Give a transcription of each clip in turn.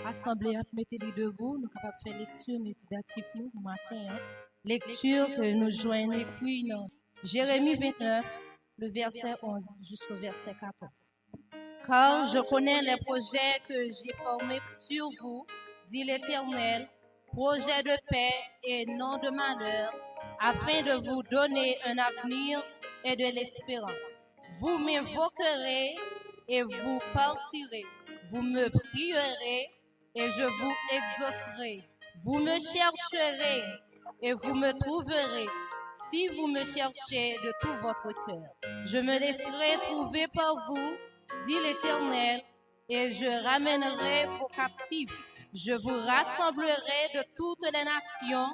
Assemblée, mettez-les debout, nous sommes capables de faire lecture méditative nous matin. Lecture que nous joignons écrit dans Jérémie 29, le verset 11 jusqu'au verset 14. Car je connais les projets que j'ai formés sur vous, dit l'Éternel, projets de paix et non de malheur, afin de vous donner un avenir et de l'espérance. Vous m'invoquerez et vous partirez. Vous me prierez et je vous exaucerai. Vous me chercherez et vous me trouverez si vous me cherchez de tout votre cœur. Je me laisserai trouver par vous, dit l'Éternel, et je ramènerai vos captifs. Je vous rassemblerai de toutes les nations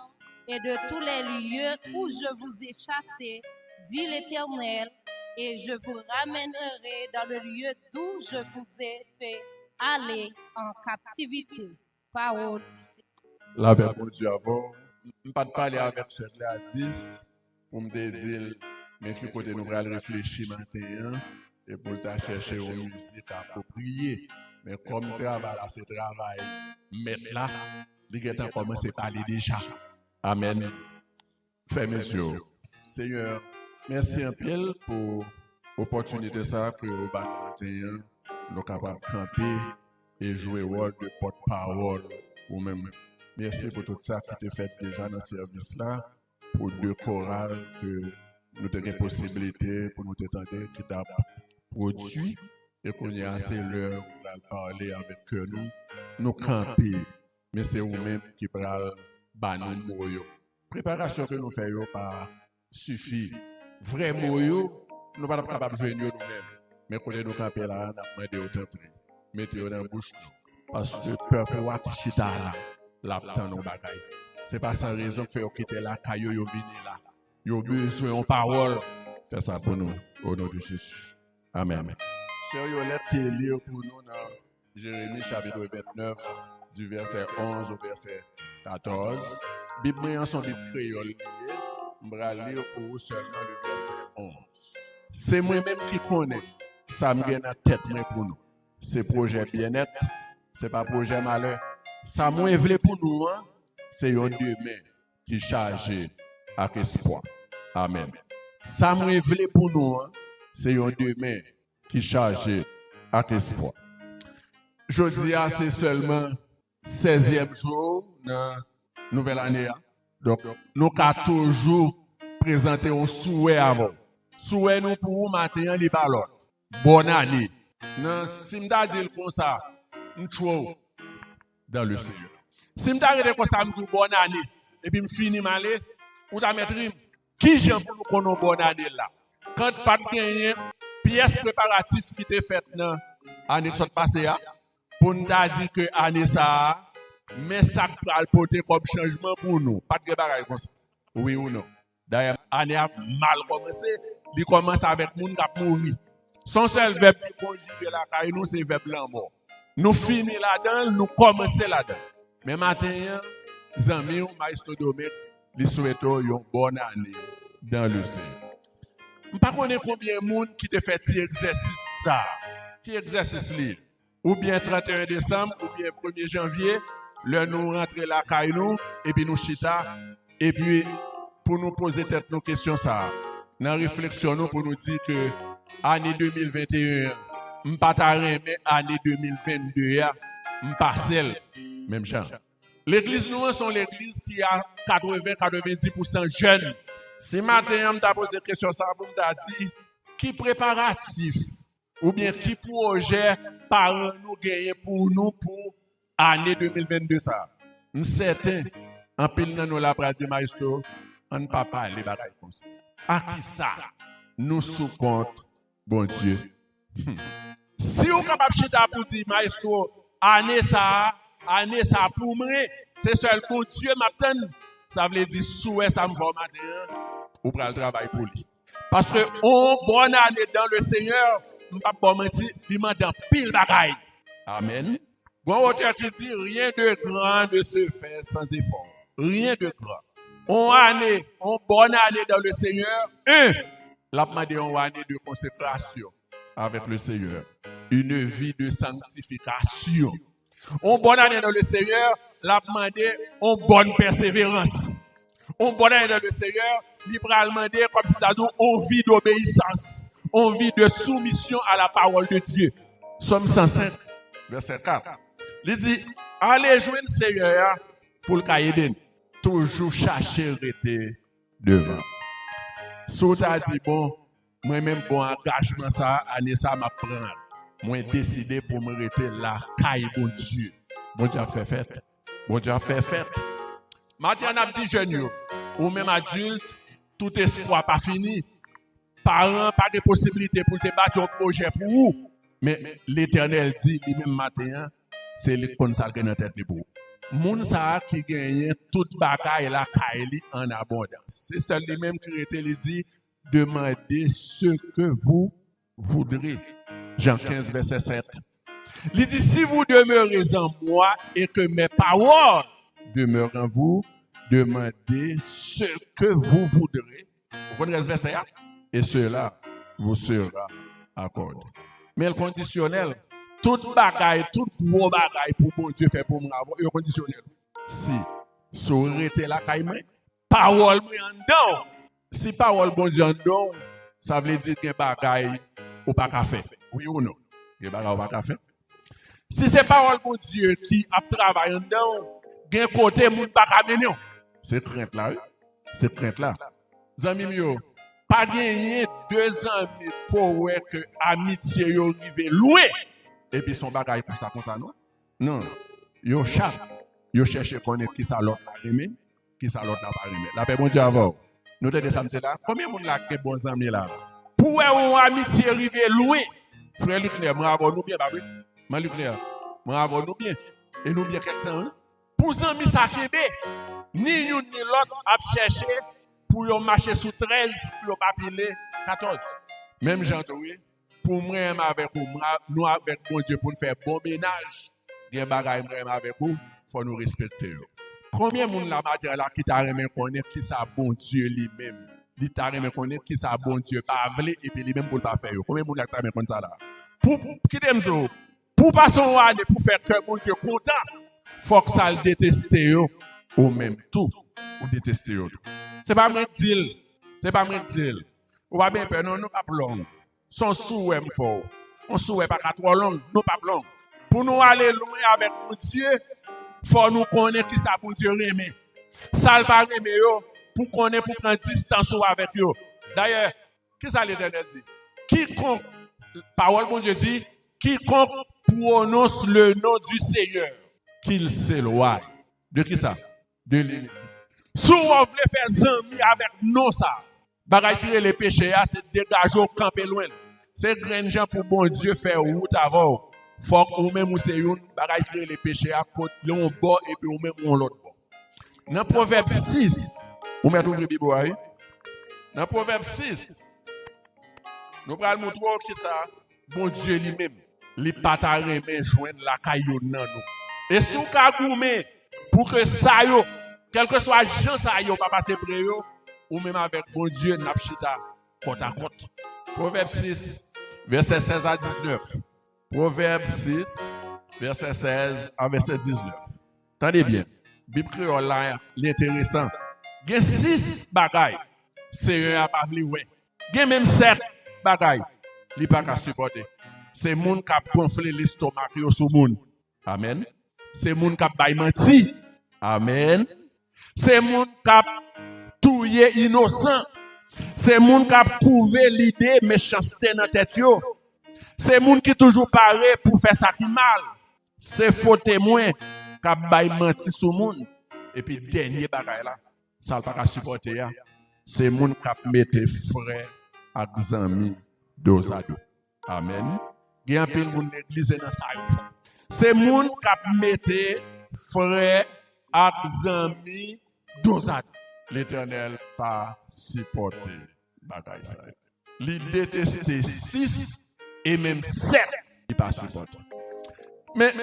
et de tous les lieux où je vous ai chassés, dit l'Éternel, et je vous ramènerai dans le lieu d'où je vous ai fait aller en captivité. Parole du Seigneur. La paix, mon Dieu, avant, je ne pas parler avec ce à 10 pour me dire, mais qui côté nous allons réfléchir maintenant et pour ta chercher une musique appropriée. Mais comme travail là, c'est travail, mettre là, il est commencé à parler déjà. Amen. Frères, messieurs, Seigneur, merci un peu pour l'opportunité ça que au matin, nous sommes capables de camper et jouer le rôle de porte-parole ou même. Merci pour tout ça qui te fait déjà dans ce service-là, pour deux chorales que nous avons possibilité pour nous t'entendre, qui t'a produit et qu'on y a assez l'heure pour parler avec nous camper. Mais c'est vous-même qui prenez nous moyo. Préparation que nous faisons pas suffit. Vrai moyo, nous ne sommes pas capables de jouer nous-mêmes. Mais quand nous camper là, nous avons demandé au temple. Mettez-le dans la bouche. Parce que le peuple qui chita là. L'abtan nos bagailles. C'est pas sans raison que vous quittez là, quand vous venez là. Vous avez besoin de parole. Faites ça pour nous, au nom de Jésus. Amen. Sœur Yolette, lire pour nous dans Jérémie chapitre 29, du verset 11 au verset 14. Bible en son Bible créole. Je vais lire pour vous seulement le verset 11. C'est moi-même qui connais. Ça me vient dans la tête pour nous. C'est projet bien-être, c'est pas projet malheur. Ça m'a voulu pour nous, c'est un demain qui est chargé avec espoir. Amen. Ça m'a voulu pour nous, c'est un demain qui est chargé avec espoir. Je dis, c'est seulement 16e jour de la nouvelle année. Donc, nous avons toujours présenté un souhait avant. Souhait nous pour vous matin, les ballons. Bonne année. Non, si je dis comme ça, nous dans le Seigneur. Si je t'arrête comme ça, je dis bonne année, et puis je finis mal, ou ta mettre qui j'aime pour nous connaître bonne année là. Quand pas de gagner, pièce préparative qui était faite dans l'année qui passée, pour nous dire que l'année ça, mais ça va le porter comme changement pour nous. Pas de bagaille comme ça. Oui ou non? D'ailleurs, l'année a mal commencé, il commence avec les gens qui mourir. Son seul verbe qui conjugue la caille, nous, c'est le verbe l'amour. Nous finissons là-dedans, nous commençons là-dedans. Mais maintenant, Zami ou Maestro Domet, nous souhaitons une bonne année dans le Seigneur. Je ne sais pas combien de monde qui te fait cet exercice ça. Qui exercice li? Ou bien 31 décembre, ou bien 1er janvier, là nous rentrons la caille nous, et puis nous chita, et puis pour nous poser tête nos questions ça. Dans la réflexion, nous, pour nous dire que année 2021, m'patare mais année 2022 m'parcelle même genre. L'église nous sont l'église qui a 80-90% jeunes. Si matin on t'a posé question ça pour t'a dit qui préparatif ou bien qui projet parents nous gagner pour nous pour année 2022 ça. Certain en pile dans nous la pratique maestro on ne peut pas parler bagaille comme ça. À qui ça nous sous compte bon Dieu. Si vous êtes capable de chiter pour dire, maestro, année ça pour moi, c'est seul pour Dieu m'attend. Ça veut dire, souhait ça me va matin, ou pour le travail pour lui. Parce que, bonne année dans le Seigneur, je ne vais pas mentir, il m'a dans pile bagaille. Amen. Bon auteur qui dit, rien de grand ne se fait sans effort. Rien de grand. Bonne année dans le Seigneur. La demande une année de consécration avec le Seigneur. Une vie de sanctification. On bonne année dans le Seigneur, l'a demandé on bonne persévérance. On bonne année dans le Seigneur, libéral demandé comme si t'as dit on vit d'obéissance, on vit de soumission à la parole de Dieu. Somme 105, verset 4. Il dit, allez jouer le Seigneur pour le caïden. Toujours chercher rester devant. Si tu as dit, bon, moi-même, bon engagement, ça, année ça, m'a prendre. Moi, décidé pour me rester là, caï, bon Dieu. Bon Dieu a fait fête. Bon Dieu a fait fête. Maintenant, on a dit jeunes, ou même adulte, tout espoir pas fini. Parents, pas de possibilité pour te battre un projet pour vous. Mais l'Éternel dit, lui-même matin, c'est le consacré dans la tête de vous. Moun sa qui gagne toute bagaille la kaili en abondance. C'est celui même qui était dit demandez ce que vous voudrez. Jean 15 verset 7. Il dit si vous demeurez en moi et que mes paroles demeurent en vous, demandez ce que vous voudrez. Vous connaissez ce verset? Et cela vous sera accordé. Mais le conditionnel, toute bagaille, tout gros bagaille pour bon Dieu fait pour moi, il est conditionnel. Si, ça aurait été la caille, parole en dedans. Si parole bon Dieu en dedans, ça veut dire que bagaille ou pas qu'à faire. Oui ou non? Que bagaille ou pas qu'à faire. Si c'est parole bon Dieu qui a travaillé en dedans, gen côté moun pas qu'à mener. C'est crainte là, c'est crainte là. Zami mio, pas gagner 2 ans pour que amitié yo rive loin. Et puis son bagage pour ça comme ça non? Non. Yo chaque yo cherche connaître qui ça l'autre va aimer, qui ça l'autre n'a pas aimer. La paix bon Dieu avant. Nous te descendons là. Combien monde là qui bons amis là? Pour une amitié rive loin. Frère Leclerc, bravo nous bien, bah oui. Man Leclerc, bravo nous bien. Et nous bien quelqu'un. Pour amis ça kébé, ni une ni l'autre a cherché pour yon marcher sous 13 pour yon pas piler 14. Même Jean oui. Pour moi avec vous, nous avec mon Dieu pour nous faire bon ménage, bien bagaille avec vous, faut nous respecter. Combien de monde la matière là qui t'a remis connaître qui ça bon Dieu lui-même, qui t'a remis connaître qui ça bon Dieu pas veut et puis lui-même pour pas faire. Combien de monde la t'a remis comme ça là? Pour qui t'aime ça? Pour passer une année pour faire que mon Dieu content, faut que ça le déteste ou même tout ou détester. C'est pas moi dire, c'est pas moi dire. Ou pas bien peur non, nous pas long. Son souhait fort. On souhait pas trop long, nous pas long. Pour nous aller loin avec mon Dieu, faut nous connaître qui ça pour Dieu aimer. Ça le pas aimer yo, pour connaître pour prendre distance avec yo. D'ailleurs, qui ça l'Éternel dit? Quiconque parole mon Dieu dit, quiconque prononce le nom du Seigneur, qu'il s'éloigne. De qui ça? De l'ennemi. Si vous voulez faire zami avec nous ça, bagay qui les péchés, c'est dégager camper loin. C'est grand gens pour bon Dieu faire route avant. Faut que même ou c'est une bagay qui les péchés à côté l'on bord et puis ou même on l'autre bord. Dans Proverbe 6, vous mettez ouvrir Bible aí. Dans Proverbe 6, nous allons montrer qui ça bon Dieu lui-même, li pas ta remet joindre la caillou nan nous. Et si vous ka goumé pour que ça yo, quel que soit gens ça yo pas passer près yo, ou même avec bon Dieu n'a chita côte à côte. Proverbe 6 verset 16 à 19. Proverbe 6 verset 16 à verset 19. Attendez bien. Bible créole là l'intéressant. Il y a 6 bagailles. Seigneur a pas vle ouais. Il y a même 7 bagailles. Li pas ka supporter. C'est moun qui a gonflé l'estomac yo sou moun. Amen. C'est moun qui a bay menti. Amen. C'est moun qui a touye innocent. C'est moun qui a couvé l'idée méchanceté dans tête yo. C'est moun qui toujours paré pour faire ça qui mal. C'est faux témoin qui a bay menti sou moun. Et puis dernier bagay là, ça pas ka supporter ya. C'est moun qui a mette frère ak zami dos à dos. Amen. Gen un pile moun l'église dans ça. C'est moun qui a mette frère ak zami dos à dos. L'Éternel pas supporter bagay ça. Li détester 6 et même 7, il pas supporter. Mais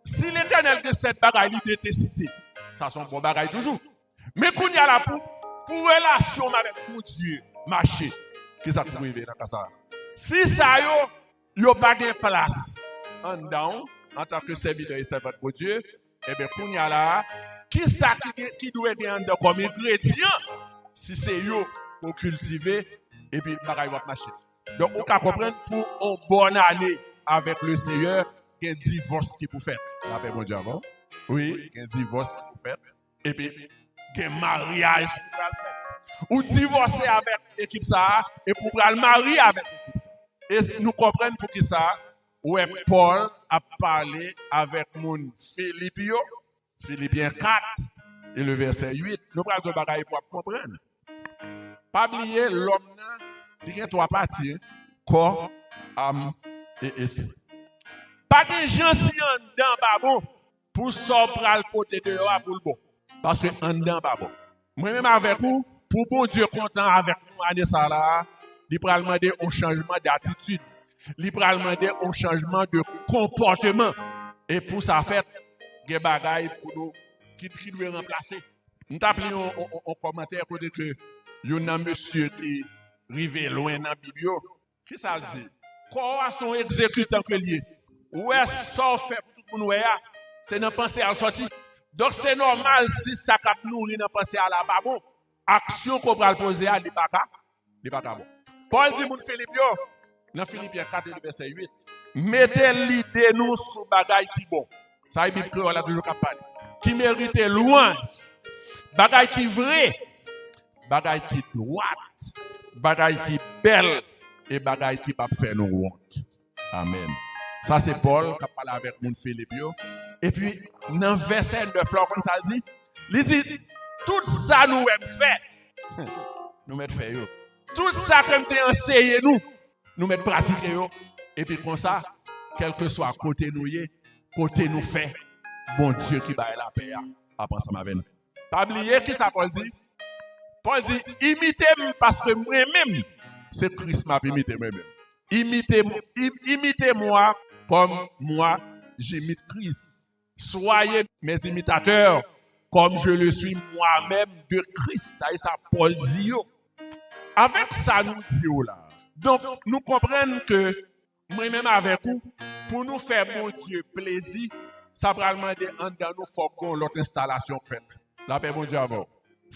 si l'Éternel que 7 bagay li détester, ça sont bon bagay toujours. Mais qu'on y a là pour relation avec mon Dieu, marcher. Qu'est-ce que ça arrive dans ça? Si ça yo pas de place en dedans, en tant que serviteur et servante pour Dieu, eh bien, qu'on y a là, qui ça qui doit être comme ingrédient si c'est eux pour cultiver et puis bagaille va marcher. Donc, on peut comprendre pour une bonne année avec le Seigneur, il y a un divorce qui peut faire. La paix, mon Dieu, avant. Oui, il y a un divorce qui peut faire. Et puis, il y a un mariage qui va le faire. Ou divorcer avec l'équipe ça, et pour le marier avec l'équipe ça. Et nous comprenons pour qui ça, ouais, Paul a parlé avec mon Philippiens 4, et le verset 8. Nous prenons ce bagage pour comprendre. Pas oublier l'homme, il y a trois parties, corps, âme et esprit. Pas de gens si en dedans pas bon pour sortir le côté de pour le bon. Parce que en dedans pas bon. Moi-même avec vous, pour bon Dieu content avec nous, année ça là, il va demander un changement d'attitude. Il va demander un changement de comportement. Et pour ça faire, des bagailles pour nous qui doivent remplacer. Nous t'appelons en commentaire côté que il y a un monsieur qui rivé loin dans la Bible. Qui ça dit? Quoi son exécutant que lié? Où est-ce ça fait pour nous? C'est dans penser à la sortie. Donc c'est normal si ça cap nourrir dans penser à la pas bon. Action qu'on va poser à des pas bon. Paul dit mon Philippiens, dans Philippiens 4 verset 8, mettez l'idée nous sous bagaille qui bon. Ça y est Bible on a toujours parlé. Qui mérite louange. Bagaille qui vrai. Bagaille qui droite. Bagaille qui belle et bagaille qui va faire nous honte. Amen. Ça c'est Paul qui a parlé avec mon Philippiens. Et puis dans verset 9 comme ça dit, il dit tout ça nous aime fait. Nous mettons fait yo. Tout ça comme tu enseigné nous mettons pratiquer yo. Et puis comme ça, quel que soit côté nous fait, bon Dieu qui va la paix après ça m'a venu. Pas oublier qui ça Paul dit? Paul dit imitez-moi parce que moi-même c'est Christ m'a imité moi-même. Imitez-moi comme moi j'imite Christ. Soyez mes imitateurs comme je le suis moi-même de Christ. Ça y est, ça Paul dit. Avec ça, nous disons là. Donc, nous comprenons que moi-même avec vous, pour nous faire, mon Dieu, plaisir, ça va demander en dans nous, faut qu'on l'autre installation faite. La paix, mon Dieu, avant.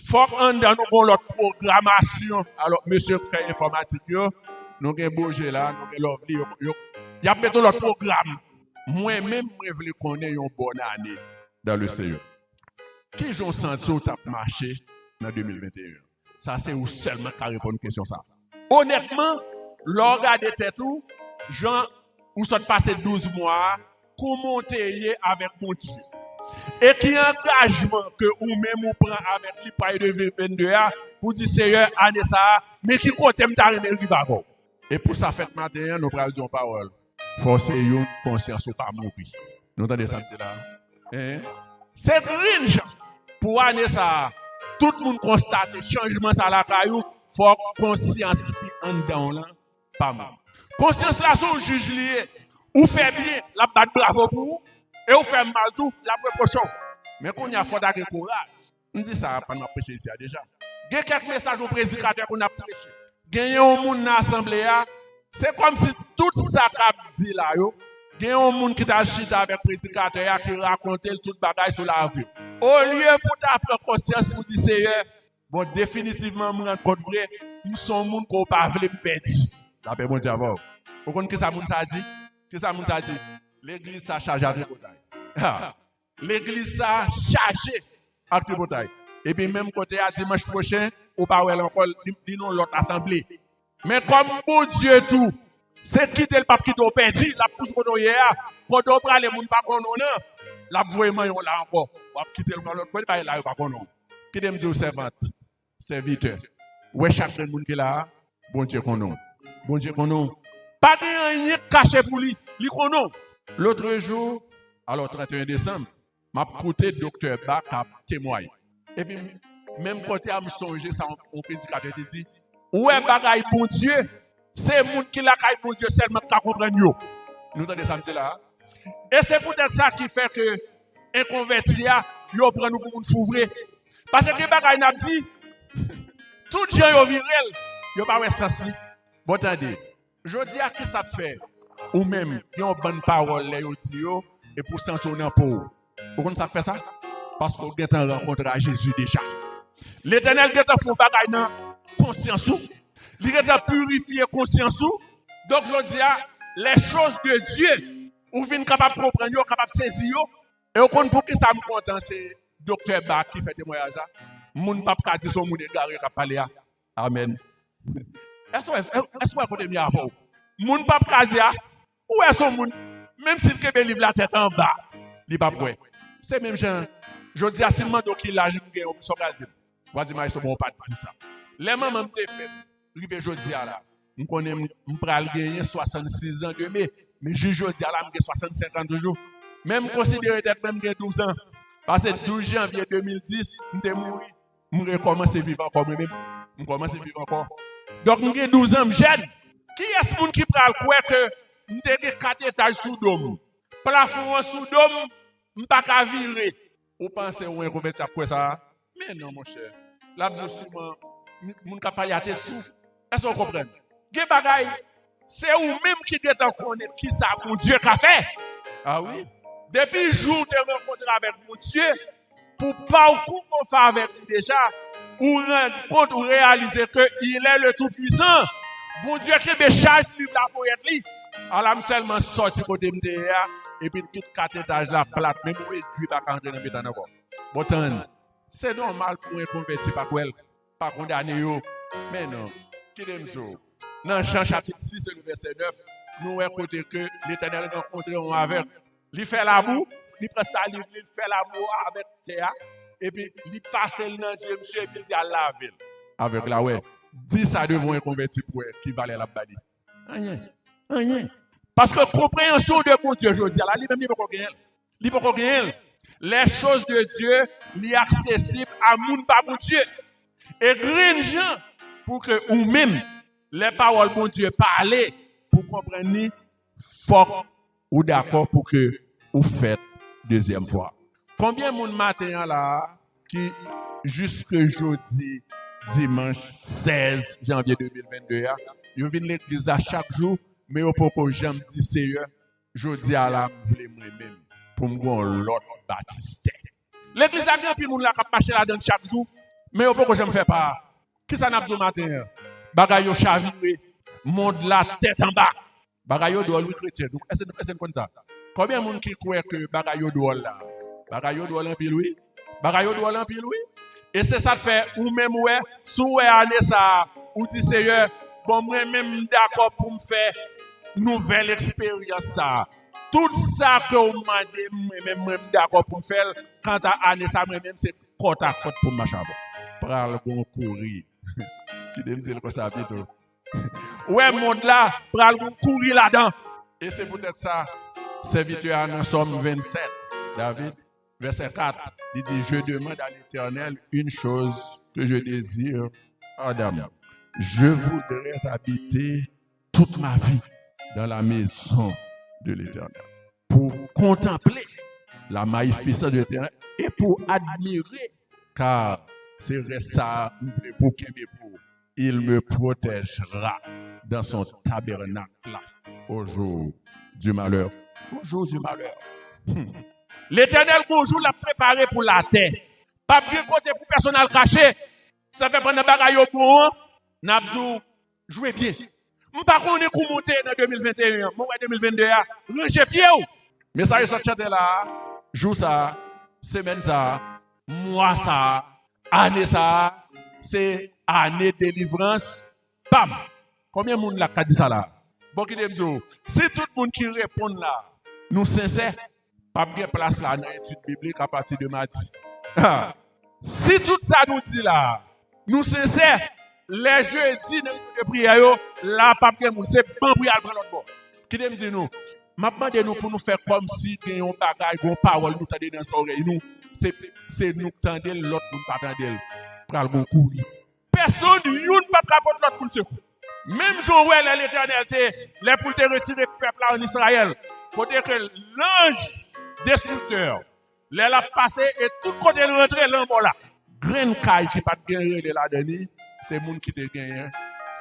Faut en dans nous, l'autre programmation. Alors, monsieur Sky Informatique, nous avons bougé là, nous avons lovely. Il y a peut-être l'autre programme. Moi-même, je veux connaître une bonne année dans le Seigneur. Qui j'en senti où ça marché dans 2021? Ça, c'est où seulement qui répond à une question ça. Honnêtement, l'organe de tout, Jean, où ça passé 12 mois, comment t'es avec mon Dieu. Et qui engagement que ou même ou prend avec les pailles de 2022 pour dire Seigneur, année ça, mais qui compte m'tariner rivago. Et pour ça, fait matin, nous prenons une parole. Forcez une conscience ou pas mourir. Nous entendez ça, là? Hein? C'est ringe. Pour année ça, tout le monde constate le changement à la caillou, faut conscience qui en dedans là, pas mal. Conscience là son juge lié. Ou fait bien, la bat bravo pour vous, et ou fait mal tout, la reprochon. Mais qu'on y a faut d'avoir courage. On dit ça pendant prêcher ici déjà. Il y a quelques messages au prédicateur qu'on a prêché. Il y a un monde dans l'assemblée, c'est comme si tout ça qu'a dit là yo. Il y a un monde qui t'a chita avec le prédicateur qui raconte tout bagaille sur la vie. Au lieu pour prendre conscience pour dire Seigneur, bon définitivement me rendre compte vrai, nous sommes monde qu'on pas veut perdre. La paix mon Dieu avant. Vous connaissez ça moun ça dit? Que ça moun ça dit? L'église ça chargé à tripotaille. L'église ça chargé à tripotaille. Et puis même côté à dimanche prochain, ou pas encore nous l'autre assemblée. Mais comme bon Dieu tout, c'est quitter le pape qui t'a perdu, la pousse pour nous hier, quand on prend les moun pas qu'on non. La vraiment là encore. On va quitter l'autre côté, bah là pas qu'on non. Qui t'aime dire servante, serviteur. Ouais chaque monde qui là, bon Dieu qu'on non. Bon Dieu qu'on non. Pas rien caché pour lui, lui qu'on non. L'autre jour, alors 31 décembre, m'a côté docteur Bach a témoigné. Et puis même côté à me songer ça on prédicateur dit ouais bagaille bon Dieu, c'est monde qui la caille bon Dieu seulement qui comprendre yo. Nous entendez ça là. Et c'est peut-être ça qui fait que un converti yo prend nous pour monde fouvrer. Parce que bagaille n'a dit tout gens yo virel, yo pas ouais sens. Bon attendez, je dis à qui ça fait ou même qui ont bonne parole là yo dit yo et pour s'en sonner pour. Vous comprenez ça fait ça? Parce qu'on a rencontré à Jésus déjà. L'Éternel a fait bagaille dans conscience. Il a purifié conscience. Donc je dis les choses de Dieu, ou vient capable de comprendre, capable de saisir. Et au compte pour qui ça me content, c'est Docteur Bach qui fait témoignage. Moun pap ka di son moun égaré qui parler. Amen. Est-ce que vous avez avant? Moun pap ka di où est son moun? Même s'il kebe livre la tête en bas, il pas ouais. C'est même gens. Je dis à Simon donc il a jamais gagné son gardien. Moi dis moi bon pas dire ça. Les mamans me fait rive jodi à là. On connaît on pral gagner 66 ans de mais jodi à là me 65 ans toujours. Même considérer peut-être même 12 ans. Parce que 12 janvier 2010, je mouru. Je recommence à vivre encore moi-même. Je commence à vivre encore. Donc, je 12 ans, je jeune. Qui est-ce qui peut croire que je 4 étages sous dôme? Plafond sous dôme, je ne peux pas virer. Vous pensez que vous avez fait ça? Mais non, mon cher. Là, souvent, je ne peux pas parler à tes sous. Est-ce que vous comprenez? C'est vous-même qui êtes en connaître qui ça, mon Dieu, qu'a fait. Ah oui? Depuis le jour de rencontrer avec mon Dieu, pour pas qu'on fait avec lui déjà, ou rendre compte, ou réaliser qu'il est le Tout-Puissant. Bon Dieu qui me charge livre la poète li. Alors, je seulement sorti côté MDA, et puis tout 4 étages là, plate, même où il ne pas rentrer dans le béton encore. Bon, c'est normal pour un converti, pas condamné. Mais non, qui aime ça? Dans Jean chapitre 6, le verset 9, nous avons que l'Éternel rencontré avec. Il fait l'amour, il prend sa livre, il fait l'amour avec Théa, et puis il passe le nom de monsieur, et puis il dit à la ville. Avec la ouais. Dis ça devant un converti pour qui valait la bali. Rien. Parce que compréhension de mon Dieu, je dis, là, il n'est pas gagné. Les choses de Dieu, sont accessibles à mon pas mon Dieu. Et grand gens, pour que vous-même, les paroles de mon Dieu parlent, pour comprendre, fort ou d'accord pour que vous faites deuxième fois. Combien de monde matin là qui jusque jeudi dimanche 16 janvier 2022 ils viennent l'église à chaque jour mais au pourquoi j'aime dire Seigneur jeudi à la voulez moi-même pour me voir l'autre baptiste. L'église a grand puis monde là qui marcher là-dedans chaque jour mais au pourquoi j'aime faire pas. Qui ça n'a pas matin bagaille chaviré monde la tête en bas. Bagayo doit lui chrétien. Donc, est-ce que comme ça? Combien de monde qui croit que bagayo doit là? Bagayo doit l'empile, oui? Bagayo doit l'empile, oui? Et c'est ça fait, ou même, ouais, sous année ça, ou dit Seigneur, bon, moi même d'accord pour me faire nouvelle expérience ça. Tout ça que vous m'a dit, moi-même d'accord pour me faire, quant à année ça, moi-même, c'est côte à côte pour ma chavo. Pral bon courir. Qui me dit que ça, plutôt. Ouais, monde là, pral courir là-dedans. Et c'est peut-être ça, serviteur dans Somme 27, David, verset 4. Il dit, je demande à l'Éternel une chose que je désire, Adam. Je voudrais habiter toute ma vie dans la maison de l'Éternel. Pour contempler la magnificence de l'Éternel et pour admirer, car c'est ça pour qu'il il me protégera dans son tabernacle au jour du malheur. Au jour du malheur. L'Éternel, bonjour, l'a préparé pour la terre. Pas bien côté pour personnel caché. Ça fait pendant bagaille au bon. N'abdou, jouez bien. M'pas connait pour monter dans 2021. Mon 2022, ranger pied. Mais ça, il sorti là. Jour ça, semaine ça, mois ça, année ça. C'est année de délivrance. Bam! Combien de monde l'a dit ça là? Bon, qui dit, si tout le monde qui répond là, nous sincères, pas bien place là dans l'étude biblique à partir de mardi. Si tout ça nous dit là, nous sincères, les jeudis de prière, là, pas bien monde, c'est bon prière dans l'autre bord. Qui dit, nous? M'a demandé nous pour nous faire comme si nous avons bagage, nous parole, nous tendez dans nos oreilles. Nous, c'est nous tendez l'autre, nous pas tendez. Pral bon courir. Personne ne peut pas capoter l'autre pour le secours. Même Jean Ouel l'Éternel, les pour te retirer le peuple en Israël, côté que l'ange destructeur, les a passé et tout côté le rentré l'homme là. Grain caille qui pas gagner de la dernière, c'est monde qui te gagne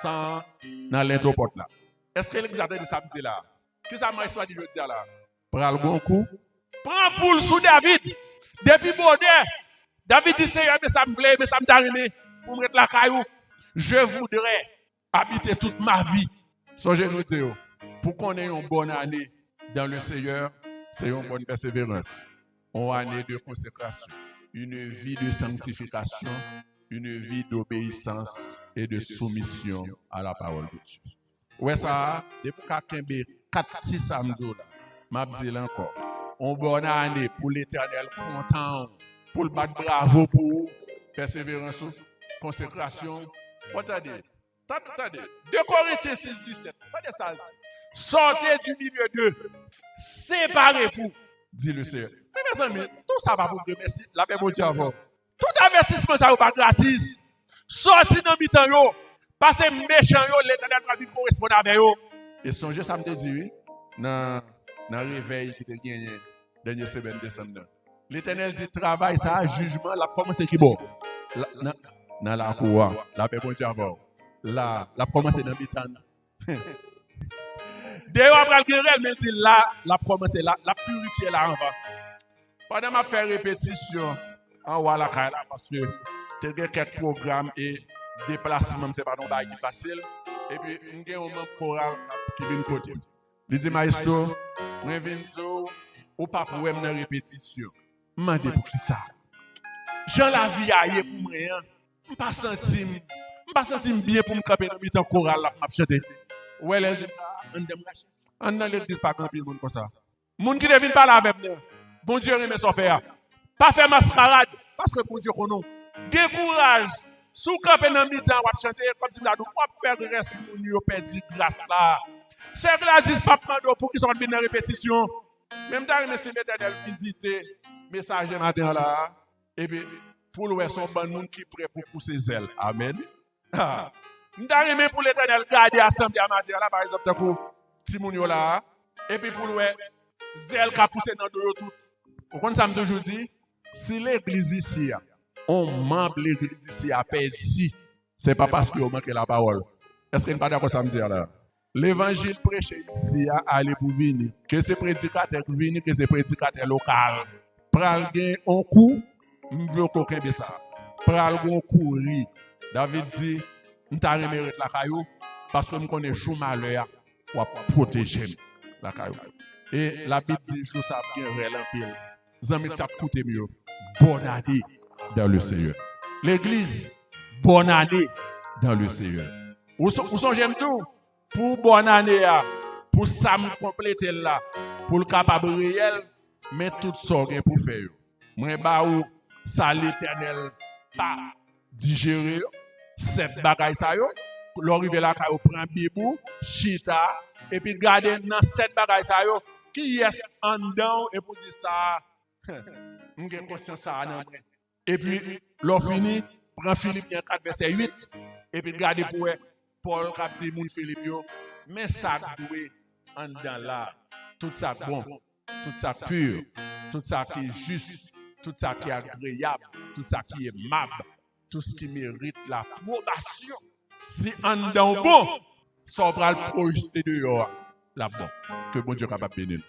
sans dans l'introporte là. Est-ce que l'examen de ça là? Qui ça m'a histoire dit là? Pral bon coup Prends poule sous David. Depuis bonheur, David dit Seigneur, mais ça me plaît, mais ça me t'arrive pour me mettre la caillou. Je voudrais habiter toute ma vie. Songez-nous dire, pour qu'on ait une bonne année dans le Seigneur, c'est une bonne persévérance. Une année de consécration, une vie de sanctification, une vie d'obéissance et de soumission à la parole de Dieu. Ouais, ça, depuis qu'à 4-6 samedis, m'a dit encore, une bonne année pour l'Éternel content, pour le battre bravo pour vous, persévérance, consécration. Attendez, 2 Corinthiens 6, 17, attendez ça. Sortez du milieu d'eux, séparez-vous, dit le Seigneur. Mais mes amis, tout ça va vous remercier, la paix Dieu avant. Tout avertissement, ça va gratis. Sortez dans le mi-temps, passez méchant, l'Éternel va vite correspondre avec eux. Et songez, ça me dit, dans le réveil qui te gagné dernière semaine de décembre. L'Éternel dit travail, ça, jugement, la promesse qui est bon. Dans la cour, la paix Dieu avant. La promesse est dans le mi-temps. D'ailleurs, après le guerre, mais dit là, la promesse est là, la purifier là en bas. Pendant que je fais répétition, en haut à la caille, parce que tu as quelques programmes et déplacements, ce n'est pas facile. Et puis, il y a un membre choral qui vient de côté. Il dit, maestro, je viens ou pas pour une répétition. Je me demande pour qui ça. Jean la vie aille pour moi. Je ne pas sentir bien pour me camper dans le temps choral là, pour chanter. Ouais, les gens, on dans l'église pas grand monde comme ça. Moun qui ne viennent pas là avec nous. Bon Dieu remet son faire. Pas faire mascarade parce que bon Dieu connaît. Gain courage. Sous camper dans le temps, on chanter comme si nous faire reste pour nous perdu grâce là. C'est que la dit pas prendre pour qu'ils sont venus en répétition. Même temps mais c'est l'Éternel visiter message matin là et puis pour le son bon monde qui prêt pour pousser zèle. Amen. Nous avons pour l'Éternel garder assemblée à matin là par exemple pour Timounio là et puis pour le zèle qui a poussé dans deux tout. Vous comprenez ça me toujours dit si l'église ici on membre l'église ici a perdu c'est pas parce qu'on manque la parole. Est-ce qu'il n'est pas d'accord ça me dire là? L'évangile prêché ici a aller pour venir que c'est prédicateur venir que c'est prédicateur local. Pral gen on coup m'blo coquin de ça. Pral gon courir. David dit m'ta remet la caillou parce que me connaît jour malheur pour protéger la caillou. Et la Bible dit jour ça bien réel en pile. Zami t'a coûté mieux. Bonne année dans le Seigneur. L'église bonne année dans le Seigneur. Où sont j'aime tout pour bonne année pour ça me compléter là pour le capable réel mais tout ça pour faire. Moi ba ou ça l'Éternel pas digérer cette bagaille ça yo l'arriver là ka prend bibou chita et puis garder dans cette bagaille ça yo qui est en dedans et pour dire ça m'gen conscience ça nan et puis l'on fini prend Philippiens 4 verset 8 et puis garder pour Paul cap dit moun Philippe yo mais ça doué en dedans là tout ça bon tout ça pur tout ça qui est juste tout ça qui est agréable tout ça qui est aimable tout ce qui mérite l'approbation si en dedans bon ça va le projeter dehors là bon que bon Dieu capable bénir.